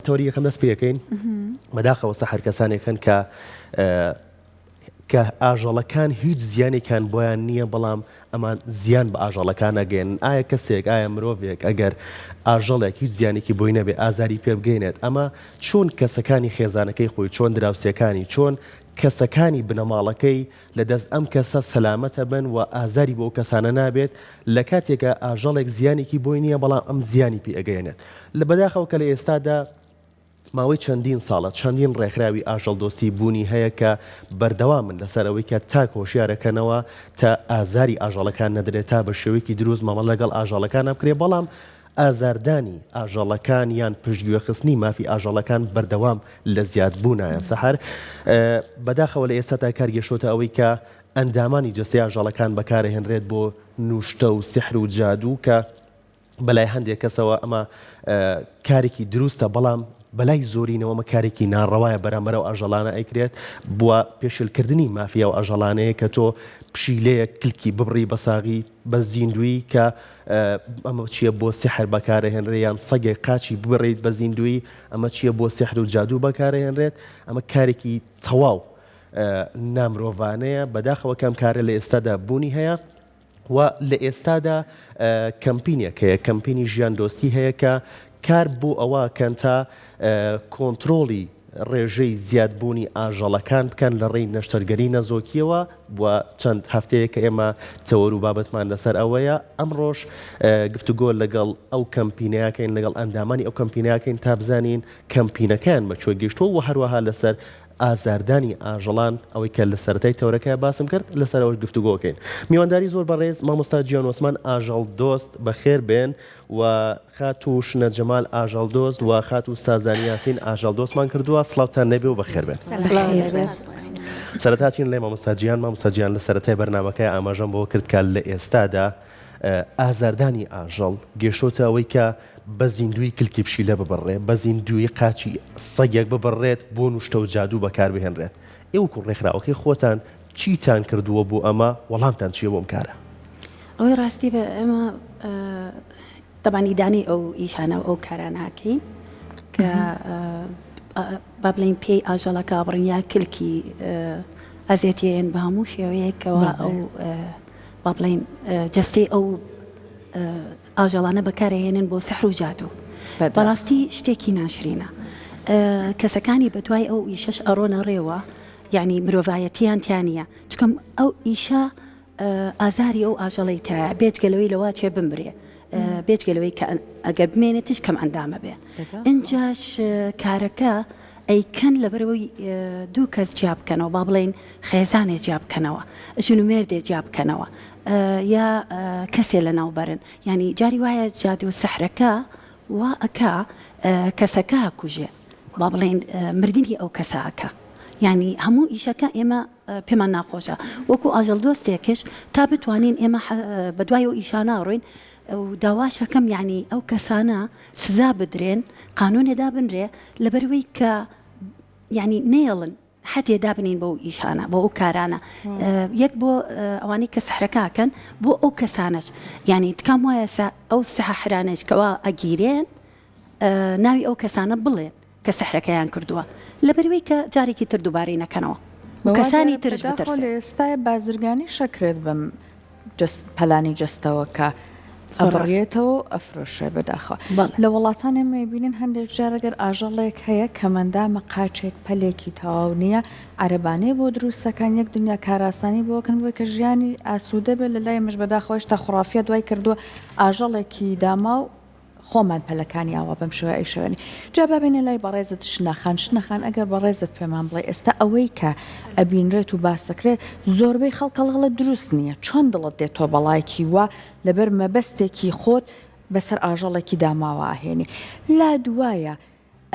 تەوریەکەم دەست پێەکەین بەداخەوە سەحر کەسانێکن کە ئاژەڵەکان هیچ زیانێکان بۆیان نییە بەڵام ئەمان زیان بە ئاژەڵەکان ئەگەن ئایا کەسێک ئایا مرۆڤێک ئەگەر ئاژەڵێک هیچ زیانێکی بۆی نەبێ ئازاری پێ بگەینێت ئەمە چۆن کەسەکانی خێزانەکەی خۆی چۆن دراوسەکانی چۆن کەسەکانی بنەماڵەکەی لە دەست ئەم کەسە سەلامەتە بن و ئازاری بۆ کەسانە نابێت لە کاتێکە ئاژەڵێک زیانێکی بۆی نییە بەڵام ئەم زیانی پێ ئەگەێنێت لە بەداخەوە کە لە ئێستادا ماوەی چەندین ساڵە چەندین ڕێکخراوی ئاژەڵ دۆستی بوونی هەیە کە بەردەوامن لەسەرەوەی کە تا کۆشیارەکەنەوە تا ئازاری ئاژەڵەکان نەدرێت تا بە شێوەیەکی دروست مەمە لەگەڵ ئاژەڵەکان بکرێ بەڵام ئازاردانی ئاژەڵەکان یان پشتگوێخستنی مافی ئاژەڵەکان بەردەوام لە زیادبوونایە سەحر بەداخەوە لە ئێستادا کارگەشتۆتە ئەوەی کە ئەندامانی جەستەی ئاژەڵەکان بەکارهێنرێت بۆ نوشتە و سحر و جادوو کە بەلای هەندێک کەسەوە ئەمە کارێکی دروستە بەڵام بەلای زۆرینەوەمە کارێکی ناڕەوایە بەرامبەر و ئاژەڵانە ئەیکرێت بووە پێشلکردنی مافیا و ئاژەڵانەیە کە تۆ پشیلەیە کلکی ببڕی بە ساغی بە زیندوی کە ئەمە چییە بۆ سحر بەکارەهێنرێت یان سەگێک قاچی ببڕیت بە زیندوی ئەمە چییە بۆ سحر و جادوو بەکارەهێنرێت ئەمە کارێکی تەواو نامرۆڤانەیە بەداخەوە کەم کارە لە ئێستادا بوونی هەیە و لە ئێستادا کەمپینێک هەیە کەمپینی ژیان دۆستی هەیە کە کار بۆ ئەوە کەن تا کۆنتترۆلی ڕێژەی زیادبوونی ئاژەڵەکان بکەن لە ڕێی نەشتەرگەری نەزۆکیەوە بووە چەند هەفتەیە کە ئێمە تەوەر و بابەتمان لەسەر ئەوەیە ئەمڕۆژ گفتوگۆ لەگەڵ ئەو کەمپینەکەین لەگەڵ ئەندامانی ئەو کەمپینەکەین تا بزانین کەمپینەکان بەچۆ گەشتەوە و هەروەها لەسەر ئازاردانی ئاژەڵان ئەوەی کە لە سەرەتای تەورەکە باسم کرد لەسەر ئەوەش گفتوگۆکەین میوانداری زۆر بەڕێز مامۆستا گیان وسمان ئاژەڵ دۆست بەخێر بێن و خات و شنە جەمال ئاژەڵ دۆست و خات و سازانی یاسین ئاژەڵ دۆستمان کردووە سڵاوتان نەبێ و بەخێر بێن سەرەتاچین لێ مامۆستا گیان لە سەرەتای بەرنامەکەی ئاماژەم بۆ کرد کە لە ئێستادا ئازاردانی ئاژەڵ گەشتۆتە ئەوەی کە بە زیندوی کلکی پشیلە ببڕێ بە زیندوی قاچی سەگێک ببڕێت بۆ نوشتە و جادوو بەکاربهێنرێت ئێوە ڕێکخراوەکەی خۆتان چیتان کردووە بۆ ئەمە وەڵامتان چیە بۆم کارە ئەوەی ڕاستی بە ئێمە تەبانی دانی ئەو ئیشانە ئەو کاراناکەین کە با بڵین پێی ئاژەڵەکە بڕنیا کلکی ئەزێتیان بە هەموو شێوەیەکەوە ئەو با بڵین جەستەی ئەو ئاژەڵانە بەکارهێنن بۆ سحر و جادوو بەڕاستی شتێکی ناشرینە کەسەکانی بەدوای ئەو ئیشەش ئەڕۆنە ڕێوە یعنی مرۆڤایەتیان تیانە چکەم ئەو ئیشە ئازاری ئەو ئاژەڵی تا بێجگەلەوەی لەوە چێ بمرێ بێجگەلەوەی کە ئەگەر بمێنێتش کەم ئەندامە بێ ئەنجاش کارەکە ئەیکەن لەبەرەوەی دوو کەس جیا بکەنەوە با بڵێن خێزانێ جیا بکەنەوە ژن و مێردێ جیا بکەنەوە یا کەسێ لە ناوبەرن ینی جاری وایە جادو سەحرەکە وا ئەکا کەسەکە کوژێ با بڵێن مردنی ئەو کەساکە ینی هەموو ئیشەکە ئێمە پێمان ناخۆشە وەکو ئاژەڵ دۆستێکش تا بتوانین ئێمە بەدوای و ئیشانە ڕۆین و داواشەکەم یعنی ئەو کەسانە سزا بدرێن قانونێدا بنرێ لەبەروەی کە یعنی نێڵن حتێ دابنین بۆ ئیشانە بۆ ئەو کارانە یەک بۆ ئەوانەی کە سەحرەکەکەن بۆ ئەو کەسانش یعنی تکام وایە ئەو سەحرانش کەوا ئەگیرێن ناوی ئەو کەسانە بڵێن کە سەحرەکەیان کردووە لەبەروەی کە جارێکی تر دووبارەی نەکەنەوە کەسانی ترش بترسێ ئێستای بازرگانی شەکرێت بم پەلانی جەستەوە کە ئەبڕێتەوە ئەفرۆشێ بەداخەوە لە وڵاتان ئێمە بینن هەندێک جارەگەر ئاژەڵێک هەیە کەمەندامە قاچێک پەلێکی تەواو نییە عەرەبانەی بۆ دروستەکان یەک دنیا کاراسانی بۆکەن بۆی کە ژیانی ئاسوودە بێت لە لای مەش بەداخەوەش تا خوڕافیە دوای کردووە ئاژەڵێکی داما و خۆمان پەلەکانی ئاوا بەم شێوە ئەیشەوێنی جا بابێنێ لای بەڕێزت شنەخان ئەگەر بەڕێزت پێمان بڵێ ئێستا ئەوەی کە ئەبینرێت و باسەکرێت زۆربەی خەڵکەڵغڵە دروست نییە چۆن دڵت دێتۆ بەڵایکی وە لەبەر مەبەستێکی خۆت بەسەر ئاژەڵێکی داماوە ئاهێنی لا دوایە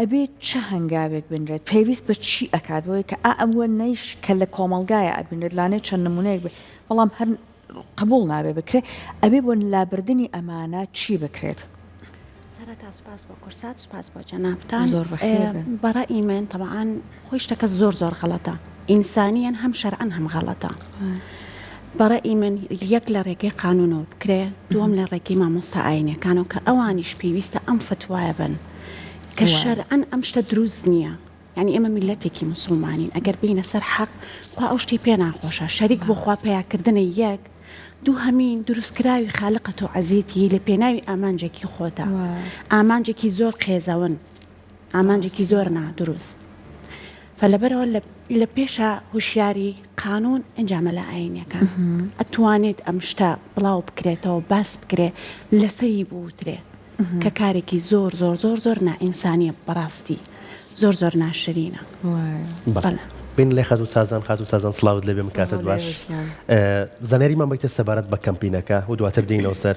ئەبێت چه هەنگاوێک بنرێت پێویست بە چی ئەکات بۆی کە ئەوە نەیش کە لە کۆمەلگایە ئەبینێت لانێ چەند نمونەیەک بێت بەڵام هەر قبول نابێ بکرێت ئەبێ بۆ لابردنی ئەمانە چی بکرێت سپاس بۆ کورسات سپاس بۆ جەنابتان بەڕای من طبعاً خۆی شتەکە زۆر غەڵەتە ئینسانیان هەم شەرعەن هەم غەڵەتە بەڕای من یەک لە ڕێگەی قانونەوە بکرێ دووەم لە ڕێگەی مامۆستا ئاینیەکانەوە کە ئەوانیش پێویستە ئەم فتوایە بن کە شەرعەن ئەم شتە دروست نییە. یعنی ئێمە میلەتێکی مسلمانین ئەگەر بینە سەر حەق با ئەو شتی پێ ناخۆشە شەریک بۆ خوا پێیاکردنە یەک دوو هەمین دروستکراوی خالقەت و عەزیەتی لە پێناوی ئامانجێکی خۆتا ئامانجێکی زۆر قێزەون ئامانجێکی زۆر نادروست فلەبەرەوە لە پێشە هوشیاری قانون ئەنجامە لە ئاینەکان ئەتوانێت ئەم شتە بڵاو بکرێتەوە باس بکرێ لەسەری بوترێ کە کارێکی زۆر زۆر زۆر زۆر نائینسانیە بەڕاستی زۆر زۆر ناشرینە. بین لێ خەت و سازان سڵاوت لێبێ مکاتت باش زانێریمان بێتە سەبارەت بە کەمپینەکە و دواتر دێنەوە سەر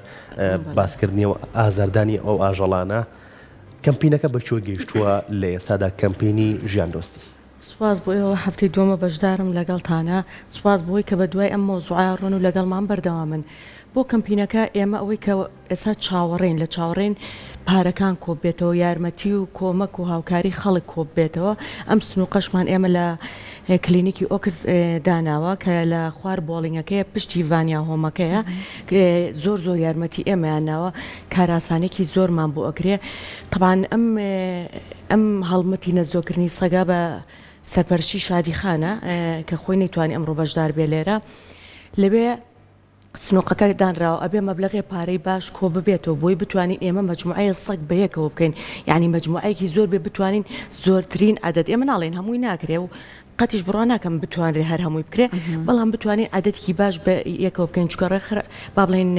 باسکردنی و ئازاردانی ئەو ئاژەڵانە کەمپینەکە بەچۆ گەیشتووە لە ئێستادا کەمپینی ژیان دۆستی. سواز بۆ ئێوە هەفتەی دووەمە بەشدارم لەگەڵتانە سواز بۆی کە بە دوای ئەم مۆزوعە ڕۆن و لەگەڵمان بەردەوامن بۆ کەمپینەکە ئێمە ئەوەی کە ئێستا چاوەڕێن لە چاوەڕێن پارەکان کۆب بێتەوە یارمەتی و کۆمەک و هاوکاری خەڵک کۆب بێتەوە ئەم سنووقەشمان ئێمە لە کلینیکی ئۆکس داناوە کە لە خوار بۆڵینگەکەیە پشتی ڤانیا هۆمەکەیە زۆر زۆر یارمەتی ئێمەیان ناوە کاراسانێکی زۆرمان بۆ ئەکرێ طبعاً ئەم هەڵمەتی نەزۆکردنی سەگا بە سەرپەرشی شادیخانە کە خۆی نەیتوانی ئەمڕۆ بەشدار بێ لێرە لەبێ سنووقەکە دانراوە ئەبێ مەبلەغی پارەی باش کۆ ببێتەوە بۆی بتوانین ئێمە مەجموعەیە سەگ بەیەکەوە بکەین یعنی مەجموعەیەکی زۆر بێ بتوانین زۆرترین عەدەد ئێمە ناڵێن هەمووی ناکرێ و قەتیش بڕوا ناکەم بتوانرێ هەر هەمووی بکرێ بەڵام بتوانین عەدەدێکی باش بە یەکەوە بکەین چکە با بڵێن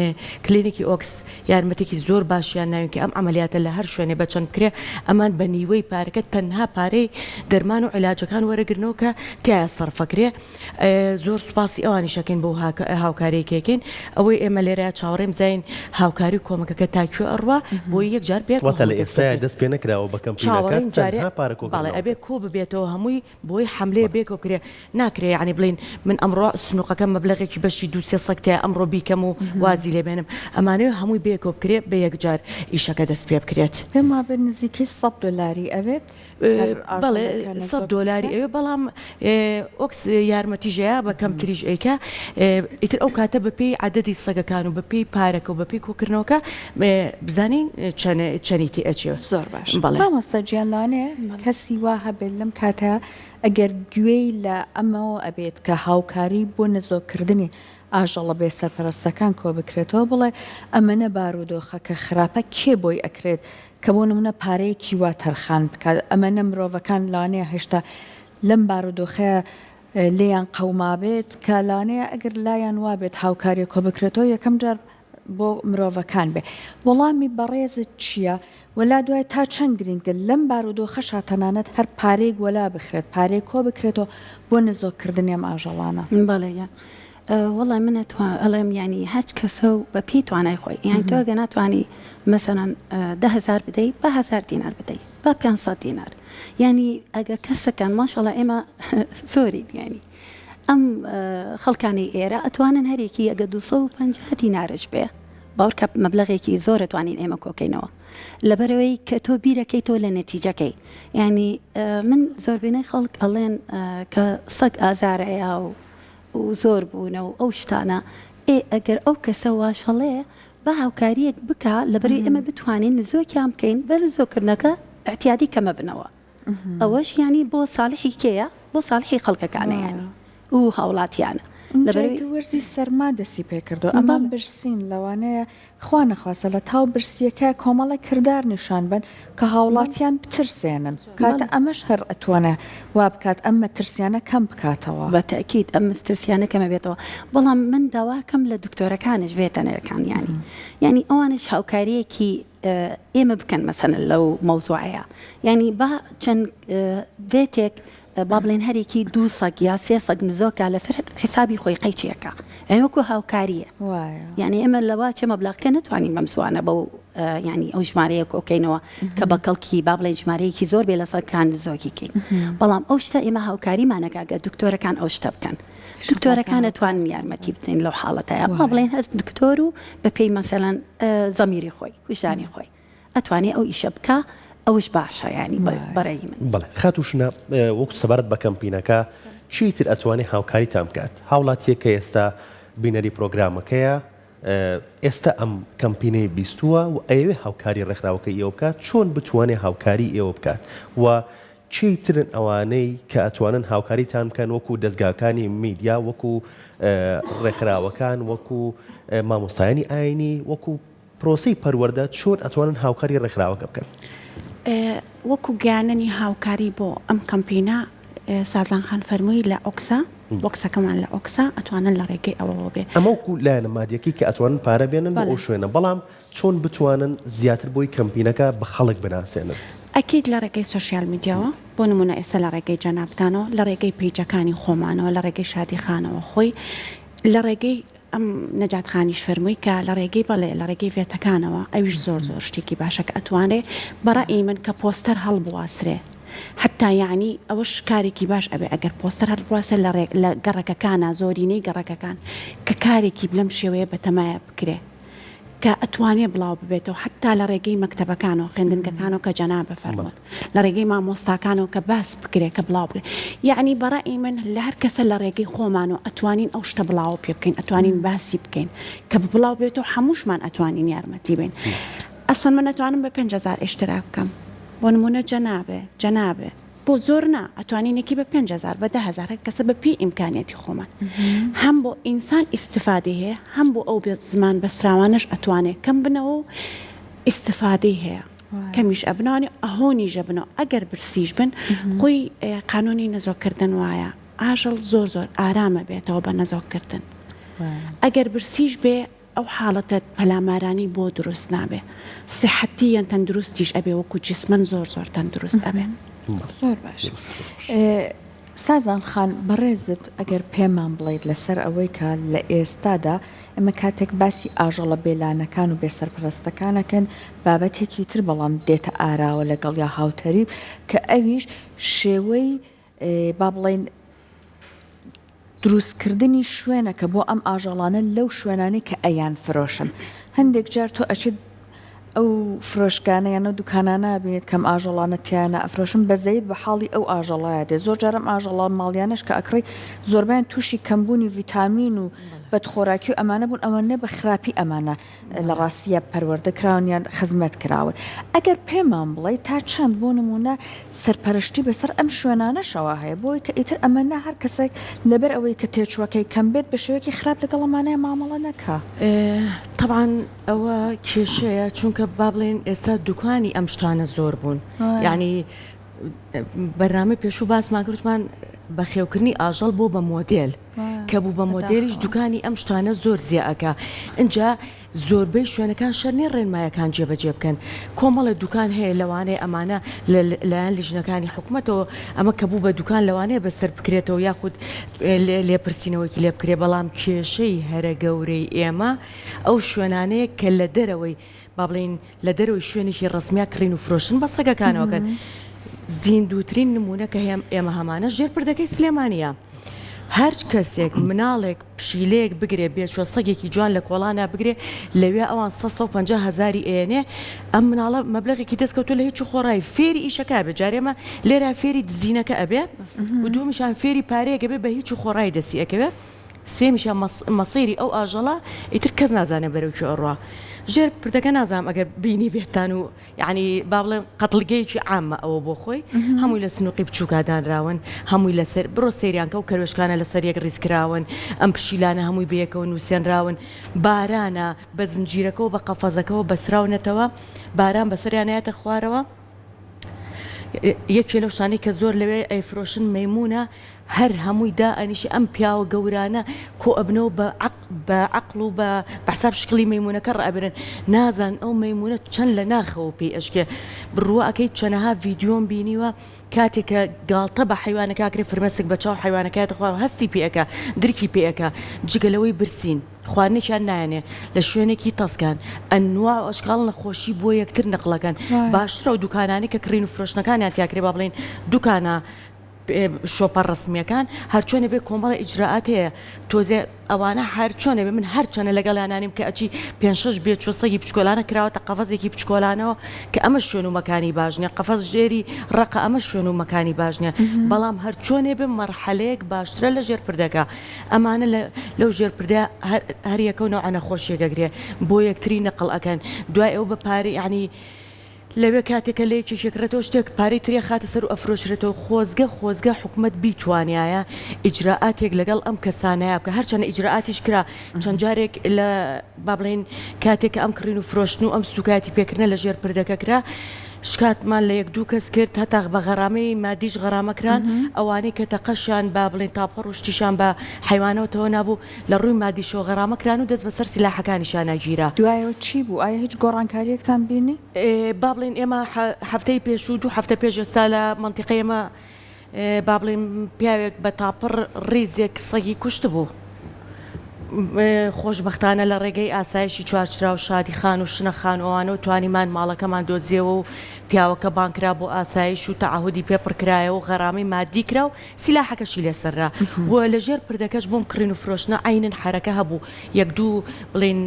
کلینیکی ئۆکس یارمەتێکی زۆر باشیان ناوین کە ئەم عملیاتە لە هەر شوێنێ بەچەند بکرێ ئەمان بە نیوەی پارەکە تەنها پارەی دەرمان و علاجەکان وەرەگرنەوە کە تایە سەرفەکرێ زۆر سوپاسی ئەوانی شەکەین بۆ هاوکاریەکێکین ئەوەی ئێمە لێرە چاوەڕێم زین هاوکاری کۆمەکەکە تاکوێ ئەڕوا بۆ یەک جار بێت لە ئێستا دەست پێ نەکراوە بە کەمپینەکە بەڵێ ئەبێ کۆ ببێتەوە هەمووی بۆی حملێ بێکۆ کرێ ناکرێ ینی بڵین من ئەمڕۆ سنووقەکە مەبلەغێکی بەشی دووسێ سەکتەیە ئەمڕۆ بیکەم و وازی لێبێنم ئەمانەوە هەمووی بێکۆ بکرێ بە یەکجار ئیشەکە دەست پێ بکرێت پێم وابێ نزیکەی $100 ئەوێت بەڵێ $100 ئەوێ بەڵام ئۆکس یارمەتیژەیە بە کەمتریش ئەیکە ئیتر ئەو کاتە بەپێی عەدەدی سەگەکان و بەپێی پارەکە و بەپێی کۆکردنەوەکە بزانین چەنیتی ئەچێ زۆر باش مامۆستا گیانلانێ کەسی وا هەبێت لەم کاتە ئەگەر گوێی لە ئەمەوە ئەبێت کە هاوکاری بۆ نەزۆکردنی ئاژەڵە بێ سەرپەرستەکان کۆ بکرێتەوە بڵێ ئەمەنە بارودۆخە کە خراپە کێ بۆی ئەکرێت کە بۆ نمونە پارەیەکی وا تەرخان بکات ئەمەنە مرۆڤەکان لانەیە هێشتا لەم بارودۆخەیە لێیان قەوما بێت کە لانەیە ئەگەر لایەن وابێت هاوکاری کۆ بکرێتەوە یەکەم جار بۆ مرۆڤەکان بێ وەڵامی بەڕێزت چییە؟ وەلا دوای تا چەند گرنگە لەم بارودۆخە شاتەنانەت هەر پارەیەک وەلا بخرێت پارەی کۆ بکرێتەوە بۆ نزۆکردنی ئەم ئاژەڵانە بەڵێ وەڵی منەتوان ئەڵێم ینی هەچ کەسە و بە پێی توانای خۆی یان تۆگە ناتوانانی مەسەرەن 10,000 بدەیت بە 1000 دینار بدەیت بە 500 دینار ینی ئەگە کەسەکان ماشەڵە ئێمە زۆری ینی ئەم خەڵکانی ئێرە ئەتوانن هەرێکی ئەگە 250 دینارش بێ باوەڕکە مەبلەغێکی زۆر ئەتوانین ئێمە کۆکەینەوە لەبەرەوەی کە تۆ بیرەکەیتەوە لە نەتیجەکەی ینی من زۆربینەی خەڵک ئەڵێن کە سەگ ئازارەیە و زۆر بوونە و ئەو شتانە ئەگەر ئەو کەسە واشەڵەیە بە هاوکاریەک بکە لەبەرەوەی ئێمە بتوانین نزۆکیان بکەین بە نزۆکردنەکە احتیادی کەمە بنەوە ئەوەش ینی بۆ ساڵحی کێیە بۆ ساڵحی خەڵکەکانە ینی و هاوڵاتیانە وەرزی سەرما دەسی پێکردو ئەمە برسین لەوانەیە خوا نەخواسە لە تاو برسیەکە کۆمەڵە کردار نیشان بن کە هاوڵاتیان بترسێنن کاتە ئەمەش هەر ئەتوانە وا بکات ئەم مەترسیانە کەم بکاتەوە بە تەکید ئەم مەترسیانە کەمە بێتەوە بەڵام من داواکەم لە دکتۆرەکانش بێتەنەکان ینی ئەوانش هاوکاریەکی ئێمە بکەن مەسەن لەو مەوزوعەیە ینی با چەند بێتێک با بڵێن هەرێکی 2 سەگ یا 3 سەگ نزۆکە لەسەر حسابی خۆی قەیچیەکە ئەوەکو هاوکاریە یعنی ئێمە لەوا چە مەبلەغکە نتوانین بەمسوانە بەو ینی ئەو ژمارەیە کۆکەینەوە کە بە کەڵکی با بڵێن ژمارەیەکی زۆر بێ لە سەگکان نزۆکیکەین بەڵام ئەو شتە ئێمە هاوکاریمانەکە دکتۆرەکان ئەو شتە بکەن دکتۆرەکان دەتوانن یارمەتی بدەین لەو حاڵەتەیە با بڵێن هەر دکتۆر و بە پێی مەسەلەن زەمیری خۆی وجدانی خۆی ئەتوانێت ئەو ئیشە بکە ئەوش باشە ینی بەڕێی من بەڵێ خاتوشنە وەکو سەبارەت بە کەمپینەکە چیتر ئەتوانێت هاوکاری تام بکات هاوڵاتیە کە ئێستا بینەری پرۆگرامەکەیە ئێستا ئەم کەمپینەی بیستووە و ئەوێ هاوکاری ڕێکخراوەکە ئێوە بکات چۆن بتوانێت هاوکاری ئێوە بکات و چی ترن ئەوانەی کە ئەتوانن هاوکاریتان بکەن وەکو دەستگاکانی میدیا وەکو ڕێکخراوەکان وەکو مامۆستایانی ئاینی وەکو پرۆسی پەروەردە چۆن ئەتوانن هاوکاری ڕێکخراوەکە بکەن وەکو گیاننی هاوکاری بۆ ئەم کەمپینە سازان خان فەرمووی لە ئۆکسا بۆکسەکەمان لە ئۆکسا ئەتوانن لە ڕێگەی ئەوەوە بێ ئەمە وەکو لایەنە مادیەکی کە ئەتوانن پارە بێنن بۆ ئەو شوێنە بەڵام چۆن بتوانن زیاتر بۆی کەمپینەکە بە خەڵک بناسێنن ئەکیید لە ڕێگەی سوسیال میدیاوە بۆ نمونە ئێستا لە ڕێگەی جەنابتانەوە لە ڕێگەی پیجەکانی خۆمانەوە لە ڕێگەی شادیخانەوە خۆی لە ڕێگەی ئەم نەجات خانیش فەرمووی کە لە ڕێگەی بەڵێ لە ڕێگەی ڤێتەکانەوە ئەویش زۆر شتێکی باشە کە ئەتوانێت بەڕای من کە پۆستەر هەڵبواسرێ حتا یعنی ئەوەش کارێکی باش ئەبێ ئەگەر پۆستەر هەڵبواسە لە گەڕەکەکانە زۆرینەی گەڕەکەکان کە کارێکی بلەم شێوەیە بەتەمایە بکرێ کە ئەتوانێ بڵاو ببێتەوە حتا لە ڕێگەی مەکتەبەکانەوە خوێندنگەکانەوە کە جەناب بفەرمووت لە ڕێگەی مامۆستاکانەوە کە باس بکرێت کە بڵاو بێت یعنی بەڕای من لە هەر کەسە لە ڕێگەی خۆمانەوە ئەتوانین ئەو شتە بڵاو پێ بکەین ئەتوانین باسی بکەین کە بڵاو بێتەوە هەمووشمان ئەتوانین یارمەتی بین ئەسڵ من ئەتوانم بە 5,000 ئێشترا بکەم بۆ نمونە جەنابێ بۆ زۆر نا ئەتوانینێکی بە 5,000 بە 10,000 کەسە بە پێی ئیمکانێتی خۆمان هەم بۆ ئینسان ئیستفادەی هەیە هەم بۆ ئەو بێت زمان بەسراوانش ئەتوانێت کەم بنەوە و ئیستفادەی هەیە کەمیش ئەبناوانی ئەهۆنیژە بنەوە ئەگەر برسیش بن خۆی قانونی نەزۆکردن وایە ئاژەڵ زۆر ئارامە بێتەوە بە نەزۆکردن ئەگەر برسیش بێ ئەو حاڵەتە پەلامارانی بۆ دروست نابێ سحەتیەن تەندروستیش ئەبێ وەکو جسمەن زۆر تەندروست ئەبێ زۆر باش سازان خان بەڕێزت ئەگەر پێمان بڵیت لەسەر ئەوەی کە لە ئێستادا ئەمە کاتێک باسی ئاژەڵە بێلانەکان و بێسەرپەرستەکانەکەن بابەتێکی تر بەڵام دێتە ئاراوە لەگەڵ یا هاوتەری کە ئەویش شێوەی با بڵێن دروستکردنی شوێنە کە بۆ ئەم ئاژەڵانە لەو شوێنانی کە ئەیان فرۆشن هەندێک جار تۆ ئەچێت ئەو فرۆشگانە یانە دوکانانە بینێت کەم ئاژەڵانە تیانە ئەفرۆشن بەزەید بە حاڵی ئەو ئاژەڵایە دێ زۆر جارم ئاژەڵان ماڵیانش کە ئەکڕی زۆربیان تووشی کەمبوونی ڤیتامین و بەدخۆراکی و ئەمانە بوون ئەوەنە بە خراپی ئەمانە لە ڕاستیە پەروەردەکراونیان خزمەت کراون ئەگەر پێمان بڵێ تا چەند بۆ نمونە سەرپەرشتی بەسەر ئەم شوێنانەشەوە هەیە بۆی کە ئیتر ئەمەنا هەر کەسێک لەبەر ئەوەی کە تێچوەکەی کەم بێت بە شێوەیەکی خراپ لەگەڵ ئەمانەیە مامەڵە نەکا طبعا ئەوە کێشەیە چونکە با بڵێن ئێستا دوکانی ئەم شتانە زۆر بوون یعنی بەرنامە پێشوو باسمان کردمان بە خێوکردنی ئاژەڵ بۆ بە مۆدێل کە بوو بە مۆدێلیش دوکانی ئەم شتانە زۆر زیائەکە اینجا زۆربەی شوێنەکان شەرنی ڕێنمایەکان جێبەجێ بکەن کۆمەڵە دوکان هەیە لەوانەیە ئەمانە لەلایەن لیژنەکانی حکوومەتەوە ئەمە کە بوو بە دوکان لەوانەیە بەسەر بکرێتەوە یاخود لێپرسینەوەیکی لێ بکرێ بەڵام کێشەی هەرە گەورەی ئێمە ئەو شوێنانەیە کە لە دەرەوەی با بڵێن لە دەرەوەی شوێنێکی ڕسمیا کڕین و فرۆشن بە سەگەکانەوەکەن زیندووترین نمونە کە ئێمە هەمانە ژێر پردەکەی سلێمانیە هەر کەسێک مناڵێک پشیلەیەک بگرێ بێچوە سەگێکی جوان لە کۆڵانە بگرێ لەوێ ئەوان 150,000 ئێنێ ئەم مناڵە مەبلەغێکی دەستکەوتو لە هیچ خۆڕای فێری ئیشەکە بێ جارێمە لێرە فێری دزینەکە ئەبێ و دوومیشان فێری پارەیەکە بێ بە هیچ خۆڕای دەسی ئەکەوێ سێمیشان مەسیری ئەو ئاژەڵە ئیتر کەس نازانێ بەرەوکی ئەڕوا ژێر پردەکە نازام ئەگەر بینی بێتان و یعنی با بڵێن قەتڵگەیەکی عامە ئەوە بۆ خۆی هەمووی لە سنووقی بچووکدانراون هەمووی لەسەر بڕۆ سەیریانکە و کەروێشکانە لەسەر یەک ڕیزکراون ئەم پشیلانە هەمووی بەیەکەوە نووسێنراون بارانە بە زنجیرەکەەوە بە قەفەزەکەەوە بەسراونەتەوە باران بەسەریانایەتە خوارەوە یەکێ لەو شانەی کە زۆر لەوێ ئەیفرۆشن مەیمونە هەر هەمووی دائەنیشی ئەم پیاوە گەورانە کۆ ئەبنەوە بە عەقڵ و بە حساب شکلی مەیمونەکە ڕائبرن نازان ئەو مەیمونە چەند لە ناخەوە پێی ئەشکێ بڕوە ئەەکەی چەنەها ڤیددیۆم بینیوە کاتێککە گاڵتە بە حیوانەکەکرێ فرمەسک بە چاو حیوانەکەیە خوار هەستی پێەکە درکی پێەکە جگەلەوەی برسین خواردنێکیان نایەنێ لە شوێنێکی تەسکان ئەنوا ئەشکاڵ نەخۆشی بۆ یەکتر نەقلەکەن باشترە و دوکانانی کە کڕین و فرۆشتەکانیان تیاکرێ با بڵێن دوکانە شۆپە ڕسمیەکان هەرچۆنە بێ کۆمەڵە ئیجرراعات هەیە تۆزێ ئەوانە هەرچۆنە بێ من هەرچەنە لەگەڵیانانیم کە ئەچی 5-6 بێت چۆسەگی پچکۆلانە کراوەتە قەفەزێکی پچکۆلانەوە کە ئەمە شوێن و مەکانی باشنیە قەفەز ژێری ڕقە ئەمە شوێن و مەکانی باشنیە بەڵام هەرچۆنێ بێ مەرحەلەیەک باشترە لە ژێرپردەکە ئەمانە لەو ژێرپردە هەریەکەونەوە ئەنەخۆشیەگەگرێ بۆ یەکتری نەقڵ ئەەکەن دوای ئەو بەپاری ینی لەوێ کاتێکە لەیەکی شێکرێتەوە شتێک پارەی ترێ خاتە سەر و ئەفرۆشرێتەوە خۆزگە حکومت بیتوانایە ئیجرراعاتێک لەگەڵ ئەم کەسانەیە بکە هەرچەنە ئیجرراعاتیش کرا چەند جارێک لە با بڵێن کاتێکە ئەم کڕین و فرۆشتن و ئەم سوکاتی پێکردنە لە ژێر پردەکە کرا شکاتمان لە 1-2 کەس کرد هەتا بە غەرامەی مادیش غەرامەکران ئەوانەی کە تەقەشیان با بڵێن تاپەڕ و شتیشان بە حیوانەوەتەوە نابوو لە ڕووی مادیشەوە غەرامەکران و دەست بەسەر سیلاحەکانیشان ناگیرا دوایەوە چی بوو ئایا هیچ گۆڕانکاریەکتان بینی؟ با بڵێن ئێمە هەفتەی پێش و 2 هەفتە پێش ئێستا لە منتیقەی ئێمە با بڵێن پیاوێک بە تاپڕ ڕیزێک سەگی کوشت بوو خۆشببختانە لە ڕێگەی ئاسایشی چوارچرا و شادی خان و شنە خانەوانە و توانیمان ماڵەکەمان دۆزیەوە و پیاوەکە بانکرا بۆ ئاسایش و تەعهودی پێپڕکرایە و غەرامەی مادی کرا و سیلاحەکەشی لێسەررا و لە ژێر پردەکەش بۆم کڕین و فرۆشتنە عینن حرەکە هەبوو 1-2 بڵێن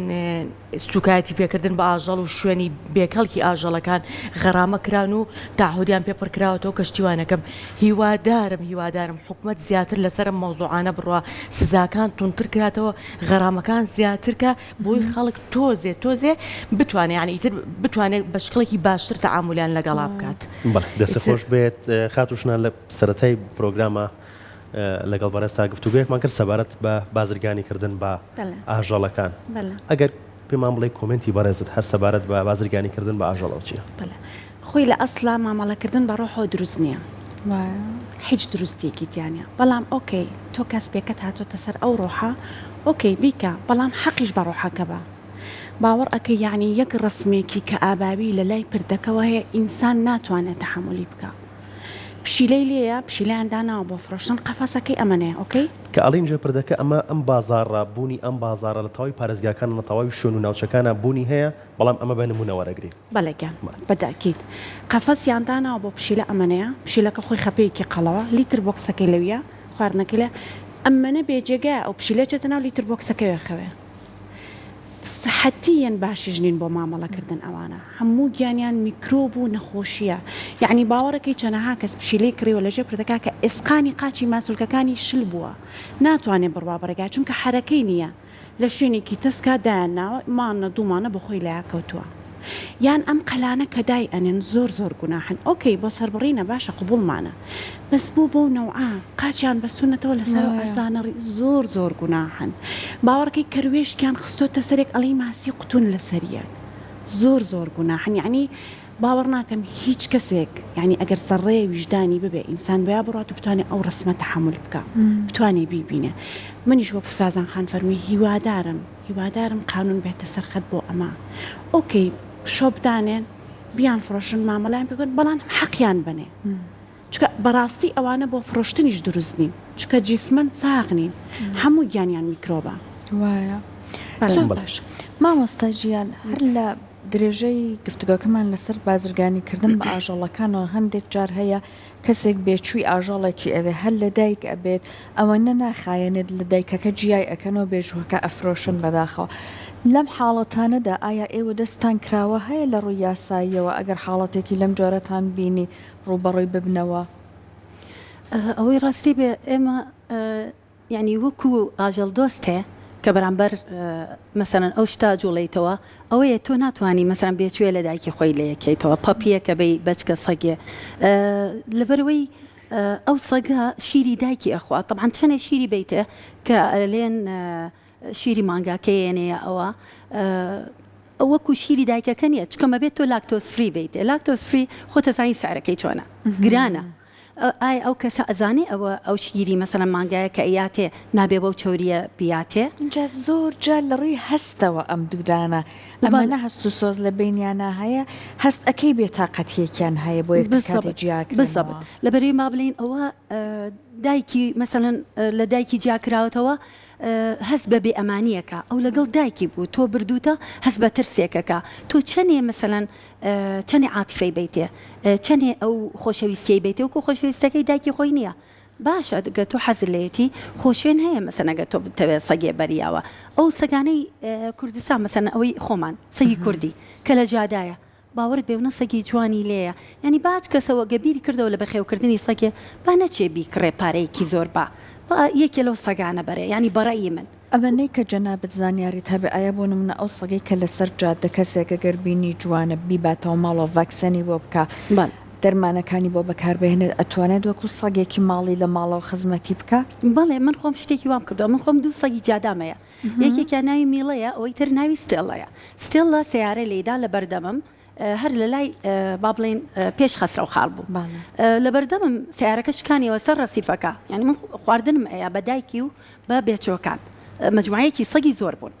سوکایەتی پێکردن بە ئاژەڵ و شوێنی بێکەڵکی ئاژەڵەکان غەرامەکران و تەعهودیان پێپڕکراوەتەوە کەشتیوانەکەم هیوادارم حکومت زیاتر لەسەر مەوزوعانە بڕوا سزاکان تونتر کراتەوە غەرامەکان زیاترکە بۆی خەڵک تۆزێ بتوانێت یعنی ئیتر بتوانێت بە شکڵێکی باشتر تەعاملیان لەگەڵا بکات. دەستە خۆش بێت خاتوشنان لە سەرەتای پرۆگرامە لەگەڵ بەڕێستا گفتوگویەکمان کرد سەبارەت بە بازرگانی کردن بە ئاژەڵەکان ئەگەر پێمان بڵێ کۆمنتی بەڕێزت هەر سەبارەت بە بازرگانی کردن بە ئاژەڵەوە چییە؟ خۆی لە ئەسلا مامەڵەکردن بە ڕۆحەوە دروست نییە هیچ دروستێکی تیانە بەڵام ئۆکەی تۆ کەسبێکت هاتۆتە سەر ئەو ڕۆحە ئۆکەی بیکە بەڵام حەقیش بە ڕۆحەکە بە باوەڕ ئەەکە یعنی یەک ڕسمێکی کە ئاباوی لە لای پردەکەەوە هەیە ئینسان ناتوانێت تەحملی بکە پشیلەی لێیە پشیلەیان داناوە بۆ فرۆشتن قەفەسەکەی ئەمەنەیە ئۆکەی کە ئەڵین ژێر پردەکە ئەم بازارڕ بوونی ئەم بازارە لە تەواوی پارێزگاکان لە تەواوی شوێن و ناوچەکانە بوونی هەیە بەڵام ئەمە بە نمونە وەرەگری بەڵێگیان بەداکیت قەفەسیان داناوە بۆ پشیلە ئەمەنەیە پشیلەکە خۆی خەپەیەکی قەڵەوە لیتر بۆکسەکەی لەویە خواردنەکەی لێ ئەمەنە بێجێگە ئەو پشیلەچێتە ناو لیتر بۆکسەکەی خەوێ حتیەن باشیش نین بۆ مامەڵەکردن ئەوانە هەموو گیانیان میکرۆب و نەخۆشیە یعنی باوەڕەکەی چەنەها کەس پشیلەی کڕیوە لە ژێر پردەکە کە ئێسقانی قاچی ماسوولکەکانی شل بووە ناتوانێت بڕوا بەرەگا چونکە حرەکەی نییە لە شوێنێکی تەسکا دایان ناوە مانە دوومانە بەخۆی لایەکەوتووە یان ئەم قەلانە کە دای ئەنێن زۆر گوناحن ئۆکەی بۆ سەربڕینە باشە قبولمانە بەس بوو بۆ نەوعا قاچیان بەسوونەتەوە لەسەر ئەرزانەڕی زۆر گوناحن باوەڕکەی کەروێشکیان خستۆتە سەرێک ئەڵی ماسی قوتون لە سەریە زۆر گوناحن یعنی باوەڕ ناکەم هیچ کەسێک یعنی ئەگەر سەرڕێ ویژدانی ببێ ئینسان بیا بڕات و بتوانێت ئەو ڕسمە تەحمل بکە بتوانێ بیبینێ منیش وەکو سازان خان فەرمی هیوادارم قانون بێتە سەرخەت بۆ ئەمە ئۆکەی شۆ بدانێن بیان فرۆشن مامەڵیان پێکن بەڵام حەقیان بنێ چکە بەڕاستی ئەوانە بۆ فرۆشتنیش دروست نین چکە جیسمەن ساغنین هەموو گیانیان میکرۆبە وایە باش مامۆستا گیان هەر لە درێژەی گفتوگەکەمان لەسەر بازرگانیکردن بە ئاژەڵەکانەوە هەندێک جار هەیە کەسێک بێچووی ئاژەڵێکی ئەوێ هەر لە دایک ئەبێت ئەوەنە ناخایەنێت لە دایکەکە جیای ئەکەنەوە بێژوەکە ئەفرۆشن بەداخەوە لەم حاڵەتانەدا ئایا ئێوە دەستان کراوە هەیە لە ڕووی یاساییەوە ئەگەر حاڵەتێکی لەم جۆرەتان بینی ڕوبەڕووی ببنەوە ئەوەی ڕاستی بێ ئێمە یعنی وەکو ئاژەڵ دۆست هەیە کە بەرامبەر مەسەرەن ئەو شتا جوڵیتەوە ئەوەیە تۆ ناتوانانی مەسەرەن بێچوێ لە دایکی خۆی لە یەکەیتەوە پەپیە کە بەی بەچکە سەگێ لەبەرەوەی ئەو سەگە شیری دایکی ئەخوا طبعاً چەنێ شیری بیتە کە لێن شیری مانگاکەیەنەیە ئەوە وەکو شیری دایکەکە نیە چکەمە بێت تۆ لاکتۆز فری بیتێ لاکتۆز فری خۆتە زانی سعرەکەی چۆنە گرانە ئایا ئەو کەسە ئەزانێ ئەو شیری مەسەرەن مانگایە کە ئەیاتێ نابێ بەو چۆریە بیاتێ اینجا زۆر جار لە ڕووی هەستەوە ئەم دوودانە ئەمانە هەست و سۆز لە بینیانە هەیە هەست ئەەکەی بێتاقەتیەکیان هەیە بۆ یەکاتێ جیاکردن لەبەرەوەی ما بڵین ئەوە دایکی مەسەرەن لە دایکی جیاکراوەتەوە هەست بە بێئەمانیەکە ئەو لەگەڵ دایکی بوو تۆ بردوتە هەست بە ترسێکەکە تۆ چەندێ مەسەلەن چەندێ عاتیفەی بیتێ چەندێ ئەو خۆشەویستیی بیتێ وکو خۆشەویستەکەی دایکی خۆی نییە باشە گە تۆ حەزلێتی خۆشێن هەیە مەسەنەگە تۆ بتەوێت سەگێ بەریاوە ئەو سەگانەی کوردستان مەسەن ئەوەی خۆمان سەگی کوردی کە لە جادایە باورت بێونە سەگی جوانی لێیە ینی باج کەسەوە گەبیری کردەوە لە بەخێوکردنی سەگێ با نەچێ بیکڕێ پارەیەکی زۆر با یەکێ لەو سەگانە بەرێ ینی بەڕێی من ئەوەنەی کە جەنابەت زانیاری هەبێ ئایا بۆ نمونە ئەو سەگەی کە لەسەر جادە کەسێکە گەربینی جوانە بیباتەوە ماڵەوە ڤاکسێنی بۆ بکە دەرمانەکانی بۆ بەکاربهێنێت ئەتوانێت وەکو سەگێکی ماڵی لە ماڵەوە خزمەتی بکە بەڵێ من خۆم شتێکی وام کردەوە من خۆم دوو سەگی جادامەیە یەکێکیان ناوی میڵەیە ئەوەی تر ناوی ستێڵەیە ستێڵە سیارە لێدا لە بەردەمم هەر لە لای با بڵێن پێش خەسرە و خاڵ بوو لە بەردەمم سیارەکە شکانیەوە سەر ڕەسیفەکە یعنی من خواردنم ئەیە بە دایکی و بە بێچۆکان مجموعەیەکی سەگی زۆر بوون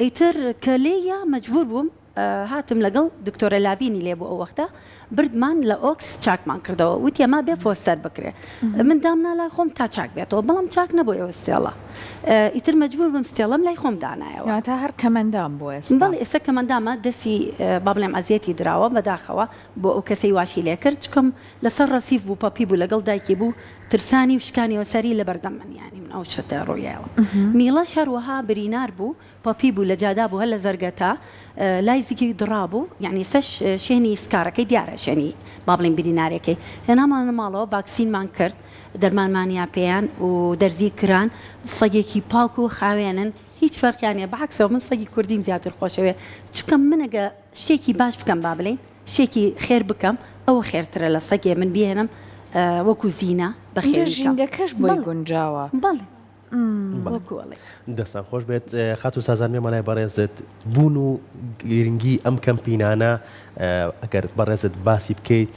ئیتر کە لێیە مەجبور بووم هاتم لەگەڵ دکتۆرە لاوینی لێ بوو ئەو وەختە بردمان لە ئۆکس چاکمان کردەوە وتی ئەما بێ فۆستەر بکرێ من دامنا لای خۆم تا چاک بێتەوە بەڵام چاک نەبوو ئێوە ستێڵە ئیتر مەجبور بم ستێڵم لای خۆم دانایەوە تا هەر کەمەندام بۆ بەڵێ ئێستا کەمەندامە دەستی با بڵێم ئەزیەتی دراوە بەداخەوە بۆ ئەو کەسەی واشی لێ کرد چکەم لەسەر ڕەسیف بوو پەپی بوو لەگەڵ دایکی بوو ترسانی و شکانیەوە سەری لە بەردەم من یانی من ئەو شتە ڕۆیەوە میڵەش هەروەها برینار بوو پەپی بوو لە جادا بوو هەر لە زەرگەتا لای زیکی دڕابوو یعنی سەش شوێنی سکارەکەی دیارە شوێنی با بڵێن برینارێکی هێنامانە ماڵەوە ڤاکسینمان کرد دەرمانمانیا پێیان و دەرزی کران سەگێکی پاک و خاوێنن هیچ فەرقیانە بەعکسەوە من سەگی کوردیم زیاتر خۆشەوێ چکە منەگە شتێکی باش بکەم با بڵێن شتێکی خێر بکەم ئەوە خێرترە لە سەگێ من بێنم وەکو زینە بەخێژینگەکەش بۆی گونجاوە بەڵێ دەستان خۆش بێت خات و سازان مێمانای بەڕێزت بوون و گرنگی ئەم کەمپینانە ئەگەر بەڕێزت باسی بکەیت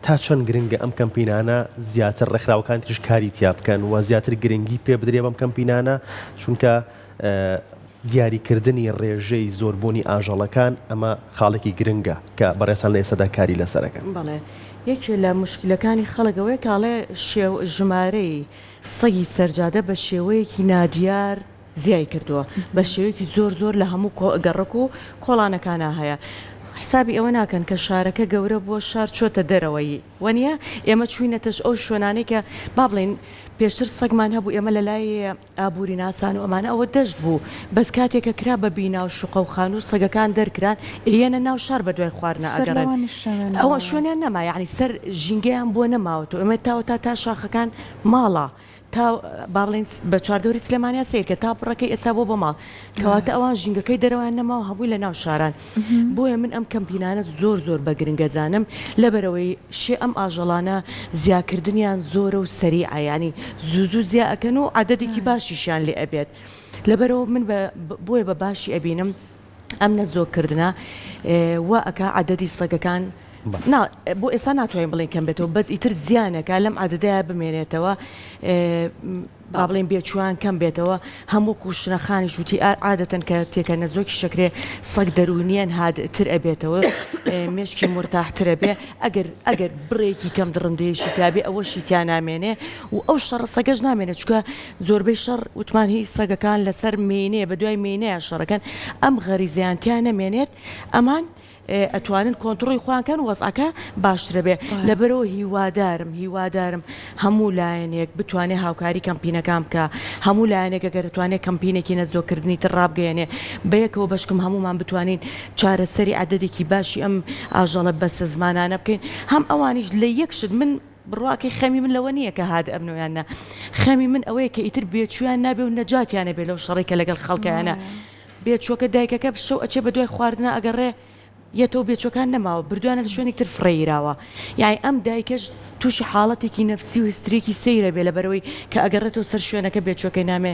تا چەند گرنگە ئەم کەمپینانە زیاتر ڕێکخراوەکان تریش کاری تیا بکەن و زیاتر گرنگی پێ بدرێ بەم کەمپینانە چونکە دیاریکردنی ڕێژەی زۆربوونی ئاژەڵەکان ئەمە خاڵێکی گرنگە کە بەڕێسان لە ئێسەدا کاری لەسەرەکەن بەڵێ یەکێ لە مشکلەکانی خەڵکەوەی کاڵێ ژمارەی سەگی سەرجادە بە شێوەیەکی نادیار زیای کردووە بە شێوەیەکی زۆر لە هەموو گەڕک و کۆڵانەکانە هەیە حسابی ئەوە ناکەن کە شارەکە گەورە بۆ شار چۆتە دەرەوەی وەنیە ئێمە چوینەتەش ئەو شوێنانەی کە با بڵێن پێشتر سەگمان هەبوو ئێمە لە لای ئابووری ناسان و ئەمانە ئەوە دەشت بوو بەس کاتێکە کرا بە بینا و شوقە و خانوور سەگەکان دەرکران ئێنە ناو شار بە دوای خواردنە ئەگەڕێن ئەوە شوێنیان نەما یعنی سەر ژینگەیان بۆ نەماوەتەوە ئێمە تاوە تا شاخەکان ماڵە تا با بڵێن بە چواردەوری سلێمانیا سیرکە تا پڕەکەی ئێستا بۆ بە ماڵ کەواتە ئەوان ژینگەکەی دەرەوەیان نەماوە هەبووی لە ناو شاران بۆیە من ئەم کەمپینانە زۆر بە گرنگەزانم لەبەرەوەی شێ ئەم ئاژەڵانە زیاکردنیان زۆرە و سەریعە ینی زوو زیا ئەکەن و عەدەدێکی باشیشیان لێ ئەبێت لەبەرەوە من بۆیە بە باشی ئەبینم ئەم نەزۆکردنە وا ئەکا عەدەدی سەگەکان بۆ ئێستا ناتوانین بڵێن کەم بێتەوە بەس ئیتر زیانەکە لەم عەدەدەیە بمێنێتەوە با بڵێن بێچوان کەم بێتەوە هەموو کوشتنەخانی شوتی عادەتەن کە تێکە نەزۆکی شەکرێ سەگ دەرونیان هادتر ئەبێتەوە مێشکی مرتاحترە بێ ئەگەر بڕێکی کەم دڕندەیەشی تابێ ئەوەشی تیان نامێنێ و ئەو شەڕە سەگەش نامێنێت چکە زۆربەی شەڕ وتمان هی سەگەکان لەسەر مێنەیە بە دوای مێنەیە شەڕەکەن ئەم غەریزیانتیان نەمێنێت ئەمان ئەتوانن کۆنتڕۆی خوانکەن وەزعەکە باشترە بێ لەبەرەوە هیوادارم هەموو لایەنێک بتوانێت هاوکاری کەمپینەکان بکە هەموو لایەنێک ئەگەر دەتوانێت کەمپینێکی نەزۆکردنی تر ڕابگەیەنێ بەیەکەوە بەشکم هەمومان بتوانین چارەسەری عەدەدێکی باشی ئەم ئاژەڵە بەسە زمانانە بکەین هەم ئەوانیش لە یەکشت من بڕواکەی خەمی من لەوە نییە کە هاد ئەبنەوەیانە خەمی من ئەوەیە کە ئیتر بێچویان نابێ و نەجاتیانە بێ لەو شەڕێکە لەگەڵ خەڵکیانە بێچۆکە دایکەکە شەو ئەچێ بە دوای خواردنە ئەگەڕێ یەتەوە بێچۆکان نەماوە بردوانە لە شوێنێک تر فڕێیراوە یعنی ئەم دایکەش تووشی حاڵەتێکی نەفسی و هسترێکی سەیرە بێ لەبەرەوەی کە ئەگەڕێتەوە سەر شوێنەکە بێچۆکەی نامێ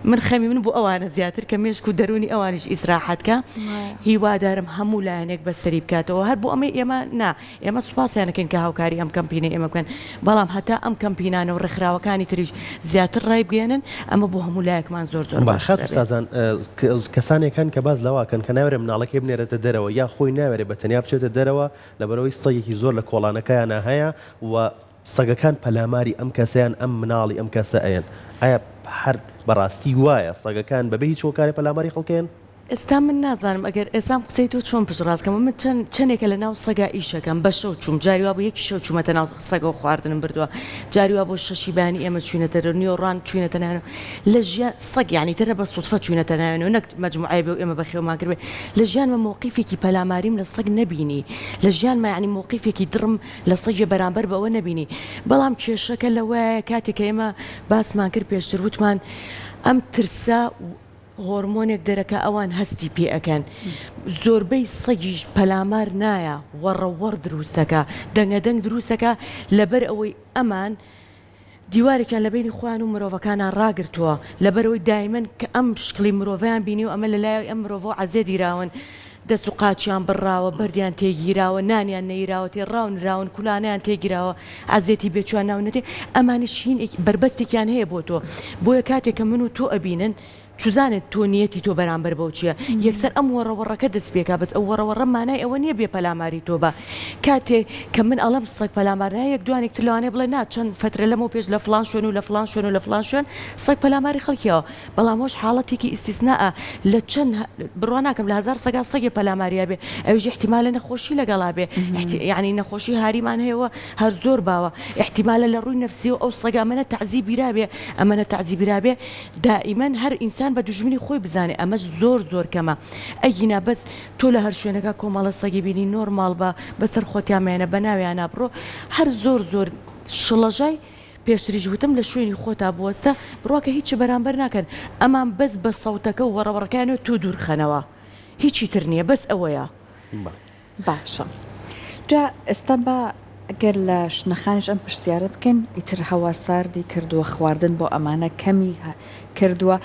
من خەمی من بۆ ئەوانە زیاتر کە مێشک و دەرونی ئەوانیش ئیسراحەتکە هیوادارم هەموو لایەنێک بەسەری بکاتەوە هەر بۆ ئێمە سوپاسیانەکەن کە هاوکاری ئەم کەمپینە ئێمە بکەن بەڵام هەتا ئەم کەمپینانە و ڕێکخراوەکانی تریش زیاتر ڕای بگەێنن ئەمە بۆ هەموو لایەکمان زۆر باشە سازان کەسانێکان کە باز لەواکەن کە ناوێرە مناڵەکەی بنێرێتە دەرەوە یا خۆی ناوێرێ بە تەنیا بچێتە دەرەوە لەبەرەوەی سەگێکی زۆر لە کۆڵانەکەیانە هەیە و سەگەکان پەلاماری ئەم کەسیان ئەم مناڵی ئەم کەسە ئەیەن ئایا هەر بەڕاستی وایە سەگەکان بەبێ هیچ هۆکاری پەلاماری خەڵکێن؟ ئێستا من نازانم ئەگەر ئێسام قسەی تۆ چۆن پشڕاستکەم من چەندێکە لە ناو سەگا ئیشەکەم بە شەو چوم جاریوا بۆ یەکی شەو چوومەتە ناو سەگە و خواردنم بردووە جاریوا بۆ شەشی بانی ئێمە چوینەتە نیۆڕان چوینەتە ناوێنەوە لە ژیان سەگ یعنی ترە بە سوتفە چوینەتە ناوێنەوە نەک مەجموعای بێ و ئێمە بەخێومان کردێ لە ژیانمە مووقیفێکی پەلاماریم لە سەگ نەبینی لە ژیانمە یعنی مووقیفێکی درم لە سەگی بەرامبەر بەوە نەبینی بەڵام کێشەکە لەوەیە کاتێک ئێمە باسمان کرد پێشتر وتمان ئەم ترسا هۆرمۆنێک دەرەکە ئەوان هەستی پێ ئەەکەن زۆربەی سەگیش پەلامار نایە وەڕەوەڕ دروستەکە دەنگەدەنگ دروستەکە لەبەر ئەوەی ئەمان دیوارێکیان لە بینی خوان و مرۆڤەکانان ڕاگرتووە لەبەرەوەی دایمەن کە ئەم شکلی مرۆڤیان بینی و ئەمە لەلایەوەی ئەم مرۆڤ عەزێ دیراون دەست و قاچیان بڕاوە بەردیان تێگیراوە نانیان نەیراوە تێڕاون کولانیان تێگیراوە ئازێتی بێچوان ناونەتێ ئەمانش هین بربەستێکیان هەیە بۆ تۆ بۆیە کاتێک کە من و تۆ ئەبینن چوزانێت تۆ نیەتی تۆ بەرامبەر بەو چییە یەکسەر ئەم وەڕەوەڕەکە دەست پێکا بەس ئەو وەڕەوەڕە مانای ئەوە نییە بێ پەلاماری تۆ بە کاتێک کە من ئەڵم سەگ پەلامارنای یەک دوانێک تلوانێ بڵێ چەند فترە لەمەوە پێش لە فلان شوێن و لە فلان شوێن و لە فلان شوێن سەگ پەلاماری خەڵکیەوە بەڵام هۆش حاڵەتێکی ئیستیسناە لە چەند بڕوا ناکەم لە هزار سەگا سەگی پەلاماریە بێ ئەوژ احتیمالە نەخۆشی لەگەڵا بێ یعنی نەخۆشی هاریمان هەیەەوە هەر زۆر باوە احتیمالە لە ڕووی نەفسی و ئەو سەگا منە تعزیبیرا بێ ئەمەە تعزیبیرا بێ دائیمەن هەر ئینسان بە دوژمنی خۆی بزانێ ئەمەش زۆر کەمە ئەگینا بەس تۆ لە هەر شوێنەکە کۆمەڵە سەگی بینی نۆرماڵ بە بەسەر خۆتیانمێنە بە ناویان نابڕۆ هەر زۆر شڵەژای پێشتریش وتم لە شوێنی خۆتا بوەستە بڕواکە هیچی بەرامبەر ناکەن ئەمان بەس بە سەوتەکە و وەڕەوەڕەکانەوە تۆ دوورخەنەوە هیچی تر نییە بەس ئەوەیە باشە جا ئێستا بە ئەگەر لە شنەخانش ئەم پرسیارە بکەن ئیتر هەواساردی کردووە خواردن بۆ ئەمانە کەمی کردووە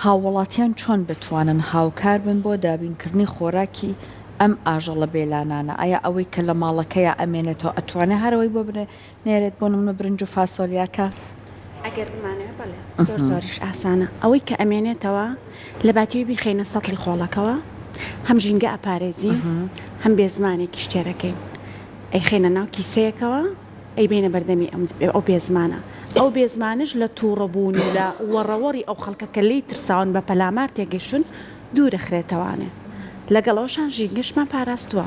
هاوڵاتیان چۆن بتوانن هاوکار بن بۆ دابینکردنی خۆراکی ئەم ئاژەڵە بێلانانە ئایا ئەوەی کە لە ماڵەکەیە ئەمێنێتەوە ئەتوانێت هەرەوەی بۆ نێرێت بۆ نمونە برنج و فاسۆلیاکە ئەگەر بمانەوە بڵێ زۆریش ئاسانە ئەوەی کە ئەمێنێتەوە لە باتیوی بیخینە سەڵی خۆڵەکەەوە هەم ژینگە ئەپارێزی هەم بێزمانێکی شتێرەکەی ئەی خێنە ناو کیسەیەکەوە ئەی بینە بەردەمی ئەو بێزمانە ئەو بێزمانش لە تووڕەبوون و لە وەڕەوەڕی ئەو خەڵکەکە لی ترساون بە پەلامار تێگەشتون دوورەخرێتەوانێ لەگەڵەوەشان ژینگەشمان پاراستووە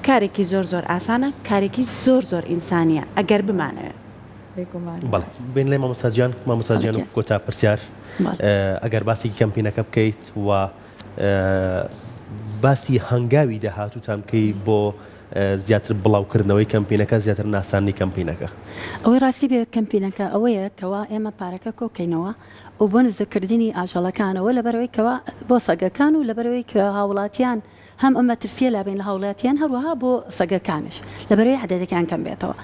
کارێکی زۆر ئاسانە کارێکی زۆر ئینسانیە ئەگەر بمانەوێت بین لێ مامۆستاجیان و کۆتا پرسیار ئەگەر باسی کەمپینەکە بکەیت و باسی هەنگاوی داهاتووتان بکەی بۆ زیاتر بڵاوکردنەوەی کەمپینەکە زیاتر ناسانی کەمپینەکە ئەوەی ڕاستی بێ کەمپینەکە ئەوەیە کەوا ئێمە پارەکە کۆکەینەوە و بۆ نزەکردنی ئاژەڵەکانەوە لەبەرەوەی کەوا بۆ سەگەکان و لەبەرەوەی کە هاوڵاتیان هەم ئەمە ترسیە لابێن لە هاوڵاتیان هەروەها بۆ سەگەکانش لەبەرەوەی عەدەدەکان کەم بێتەوە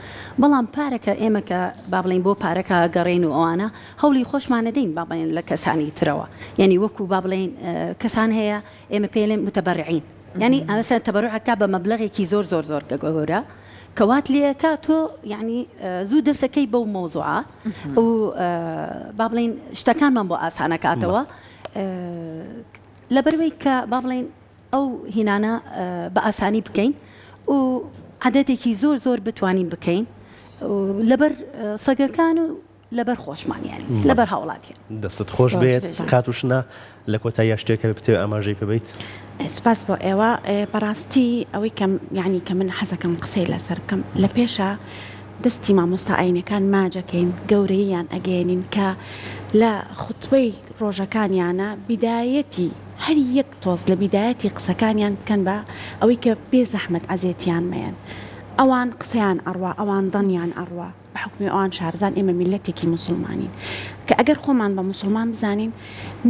بەڵام پارەکە ئێمە کە با بڵین بۆ پارەکە گەڕێن و ئەوانە هەوڵی خۆشمانەدەین با بڵێن لە کەسانی ترەوە یعنی وەکو با بڵێن کەسان هەیە ئێمە پێڵێن متەبەرعین یعنی ئەمەسەر تەبەرعەکە بە مەبلەغێکی زۆر گەورە کەوات لێەکە تۆ یعنی زوو دەسەکەی بەو مۆزوعە و با بڵین شتەکانمان بۆ ئاسانەکاتەوە لەبەرەوەی کە با بڵین ئەو هینانە بە ئاسانی بکەین و عادەتێکی زۆر بتوانین بکەین لەبەر سەگەکان و لەبەر خۆشمانیانی لەبەر هاوڵاتیان دەستت خۆش بێت کاتوشنا لە کۆتایی شتێکە بتێ ئاماژەی پێبیت سپاس بۆ ئێوە بەڕاستی ئەوەی کەم یعنی کە من حەزەکەم قسەی لەسەرکەم لە پێشە دەستی مامۆستا ئاینەکان ماجەکەین گەورەیان ئەگەێنین کە لە خوتبەی ڕۆژەکانیانە بیدایەتی هەر یەک تۆز لە بیدایەتی قسەکانیان بکەن بە ئەوەی کە بێ زەحمەت عەزێتیان مەیەن ئەوان قسەیان ئەڕوا ئەوان دڵنیان ئەڕوا بە حکمی ئەوان شارزان ئێمە میلەتێکی موسڵمانین کە ئەگەر خۆمان بە موسڵمان بزانین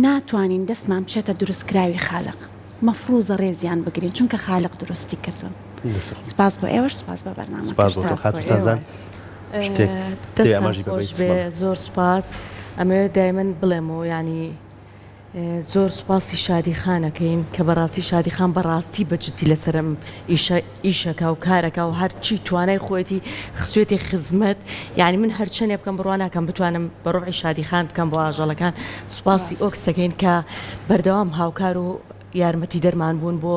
ناتوانین دەستمان بچێتە دروستکراوی خالق مەفروزە ڕێزیان بگرین چونکە خالق دروستی کردن سپاس بۆ ئێوەش سپاس بە بەرنامە زۆر سپاس ئەمەوێت دایمەن بڵێمەوە ینی زۆر سوپاسی شادیخانەکەین کە بەڕاستی شادیخان بەڕاستی بەجددی لەسرم ئیشەکە و کارەکە و هەرچی توانای خۆەتی خسوێتی خزمەت یعنی من هەرچەنێ بکەم بڕوان ناکەم بتوانم بەڕۆحی شادیخان بکەم بۆ ئاژەڵەکان سوپاسی ئۆکسەکەین کە بەردەوام هاوکار و یارمەتی دەرمان بوون بۆ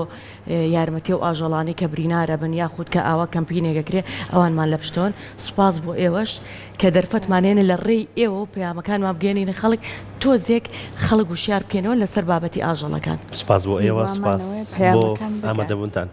یارمەتی و ئاژەڵانی کە برینارە بن یاخود کە ئاوا کەمپینێکەکرێ ئەوانمان لە پشتۆن سوپاس بۆ ئێوەش کە دەرفەتمانێنە لە ڕێی ئێوە و پەیامەکانمان بگەێنینە خەڵک تۆزێک خەڵک وشیار بکەنەوە لەسەر بابەتی ئاژەڵەکان سپاس بۆ ئێوە سپاس بۆ ئامادەبوونتان